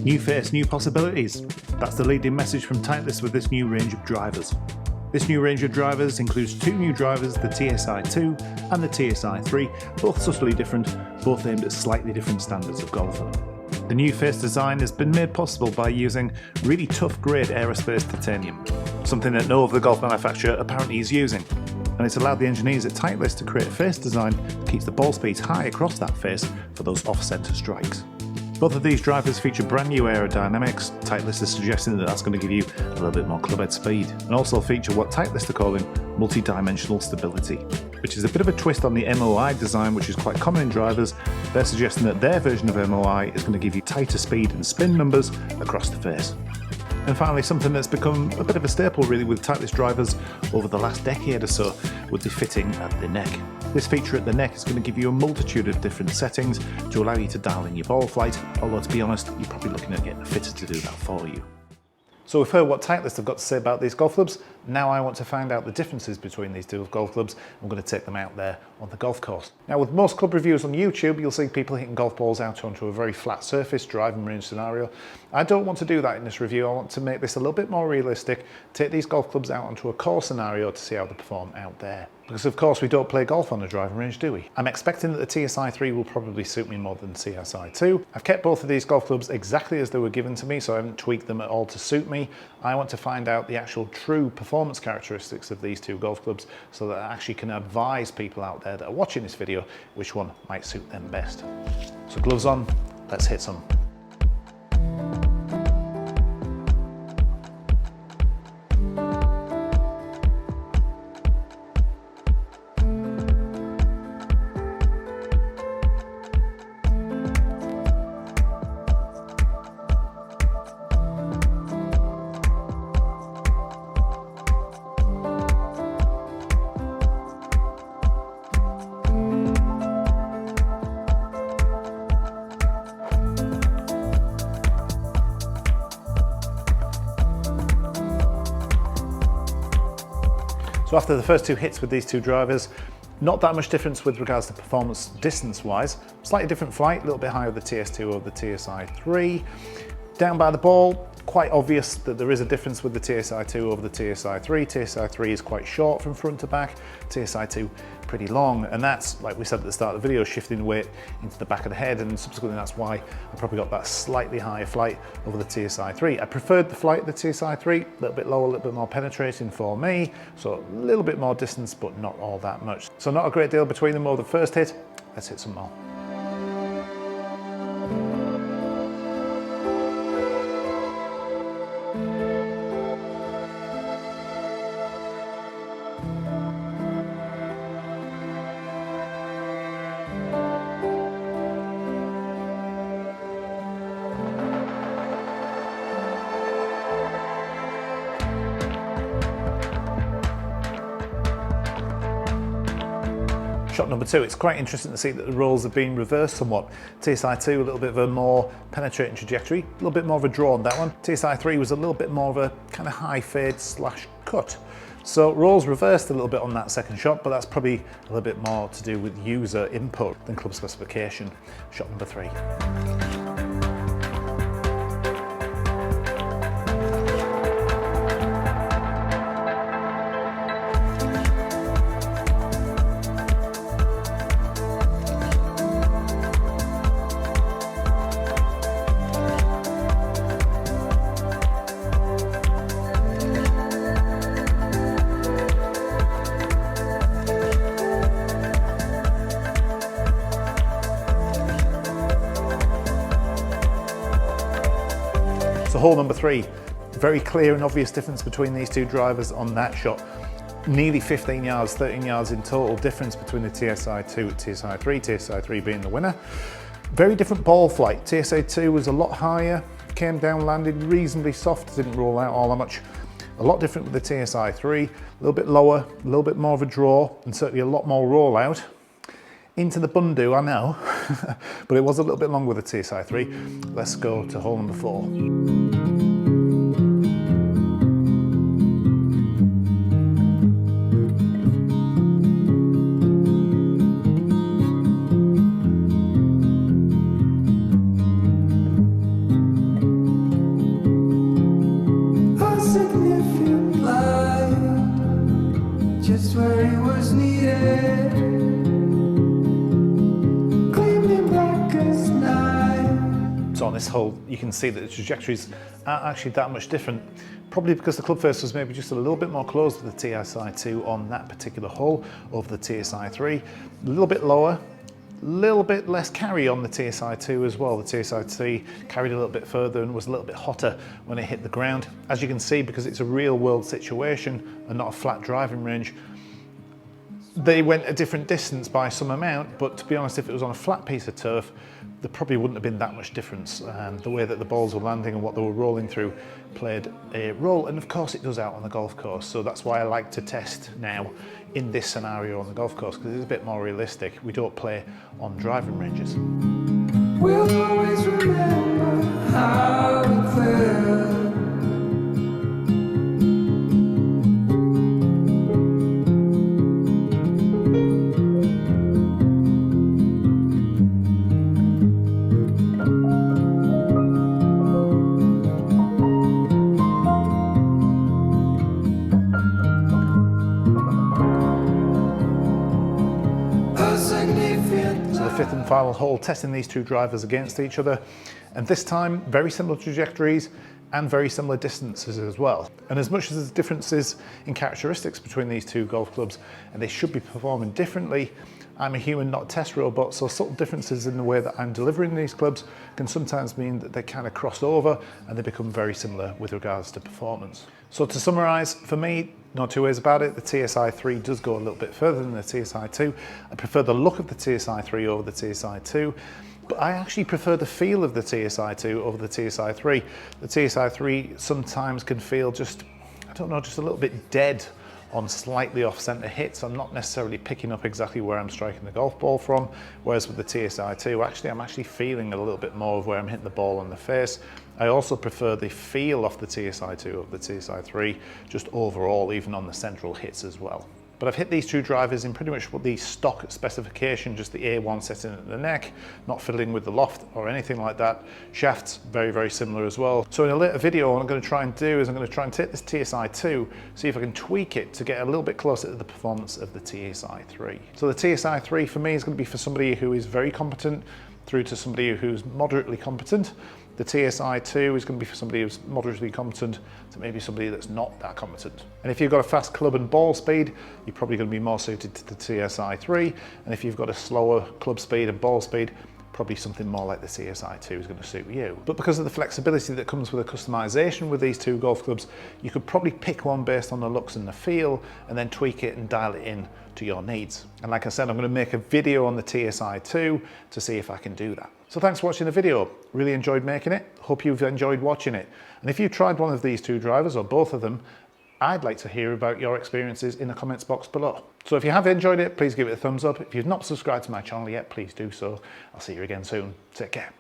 New face, new possibilities. That's the leading message from Titleist with this new range of drivers. This new range of drivers includes two new drivers, the TSi2 and the TSi3, both subtly different, both aimed at slightly different standards of golfing. The new face design has been made possible by using really tough grade aerospace titanium, something that no other golf manufacturer apparently is using. And it's allowed the engineers at Titleist to create a face design that keeps the ball speeds high across that face for those off-centre strikes. Both of these drivers feature brand new aerodynamics. Titleist is suggesting that that's going to give you a little bit more clubhead speed, and also feature what Titleist are calling multi-dimensional stability, which is a bit of a twist on the MOI design, which is quite common in drivers. They're suggesting that their version of MOI is going to give you tighter speed and spin numbers across the face. And finally, something that's become a bit of a staple really with Titleist drivers over the last decade or so, with the fitting at the neck. This feature at the neck is going to give you a multitude of different settings to allow you to dial in your ball flight, although to be honest, you're probably looking at getting a fitter to do that for you. So we've heard what Titleist have got to say about these golf clubs. Now I want to find out the differences between these two golf clubs. I'm going to take them out there on the golf course. Now, with most club reviews on YouTube, you'll see people hitting golf balls out onto a very flat surface, driving range scenario. I don't want to do that in this review. I want to make this a little bit more realistic, take these golf clubs out onto a course scenario to see how they perform out there. Because of course we don't play golf on a driving range, do we? I'm expecting that the TSi3 will probably suit me more than the TSi2. I've kept both of these golf clubs exactly as they were given to me, so I haven't tweaked them at all to suit me. I want to find out the actual true performance characteristics of these two golf clubs so that I actually can advise people out there that are watching this video which one might suit them best. So gloves on, let's hit some. So after the first two hits with these two drivers, not that much difference with regards to performance distance-wise. Slightly different flight, a little bit higher with the TS2 over the TSi3. Down by the ball, quite obvious that there is a difference with the TSi2 over the TSi3. TSi3 is quite short from front to back, TSi2 pretty long, and that's, like we said at the start of the video, shifting weight into the back of the head, and subsequently that's why I probably got that slightly higher flight over the TSi3. I preferred the flight of the TSi3, a little bit lower, a little bit more penetrating for me, so a little bit more distance, but not all that much. So not a great deal between them over the first hit. Let's hit some more. Shot number two, it's quite interesting to see that the roles have been reversed somewhat. TSi2, a little bit of a more penetrating trajectory, a little bit more of a draw on that one. TSi3 was a little bit more of a kind of high fade slash cut. So roles reversed a little bit on that second shot, but that's probably a little bit more to do with user input than club specification. Shot number three. So hole number three, very clear and obvious difference between these two drivers on that shot. Nearly 15 yards, 13 yards in total difference between the TSi2 and TSi3, TSi3 being the winner. Very different ball flight. TSi2 was a lot higher, came down, landed reasonably soft, didn't roll out all that much. A lot different with the TSi3, a little bit lower, a little bit more of a draw, and certainly a lot more rollout. Into the bundu, I know, but it was a little bit long with the TSi3. Let's go to hole number four. this hole, you can see that the trajectories aren't actually that much different. Probably because the club face was maybe just a little bit more close with the TSi2 on that particular hole over the TSi3. A little bit lower, a little bit less carry on the TSi2 as well. The TSi3 carried a little bit further and was a little bit hotter when it hit the ground. As you can see, because it's a real world situation and not a flat driving range, they went a different distance by some amount, but to be honest, if it was on a flat piece of turf, there probably wouldn't have been that much difference. The way that the balls were landing and what they were rolling through played a role, and of course it does out on the golf course. So that's why I like to test now in this scenario on the golf course, because it's a bit more realistic. We don't play on driving ranges. We'll always remember how it felt. So the fifth and final hole, testing these two drivers against each other, and this time very similar trajectories and very similar distances as well. And as much as there's differences in characteristics between these two golf clubs, and they should be performing differently, I'm a human, not a test robot, so subtle differences in the way that I'm delivering these clubs can sometimes mean that they kind of cross over and they become very similar with regards to performance. So to summarise, for me, no two ways about it, the TSi3 does go a little bit further than the TSi2. I prefer the look of the TSi3 over the TSi2, but I actually prefer the feel of the TSi2 over the TSi3. The TSi3 sometimes can feel just, I don't know, just a little bit dead on slightly off-centre hits. I'm not necessarily picking up exactly where I'm striking the golf ball from, whereas with the TSi2, actually I'm actually feeling a little bit more of where I'm hitting the ball on the face. I also prefer the feel of the TSi2 over the TSi3, just overall, even on the central hits as well. But I've hit these two drivers in pretty much what the stock specification, just the A1 setting at the neck, not fiddling with the loft or anything like that. Shafts, very, very similar as well. So in a later video, what I'm going to try and do is I'm going to try and take this TSi2, see if I can tweak it to get a little bit closer to the performance of the TSi3. So the TSi3 for me is going to be for somebody who is very competent through to somebody who's moderately competent. The TSi2 is going to be for somebody who's moderately competent to maybe somebody that's not that competent. And if you've got a fast club and ball speed, you're probably going to be more suited to the TSi3. And if you've got a slower club speed and ball speed, probably something more like the TSi2 is going to suit you. But because of the flexibility that comes with a customization with these two golf clubs, you could probably pick one based on the looks and the feel and then tweak it and dial it in to your needs. And like I said, I'm going to make a video on the TSi2 to see if I can do that. So thanks for watching the video. Really enjoyed making it. Hope you've enjoyed watching it. And if you've tried one of these two drivers or both of them, I'd like to hear about your experiences in the comments box below. So if you have enjoyed it, please give it a thumbs up. If you've not subscribed to my channel yet, please do so. I'll see you again soon. Take care.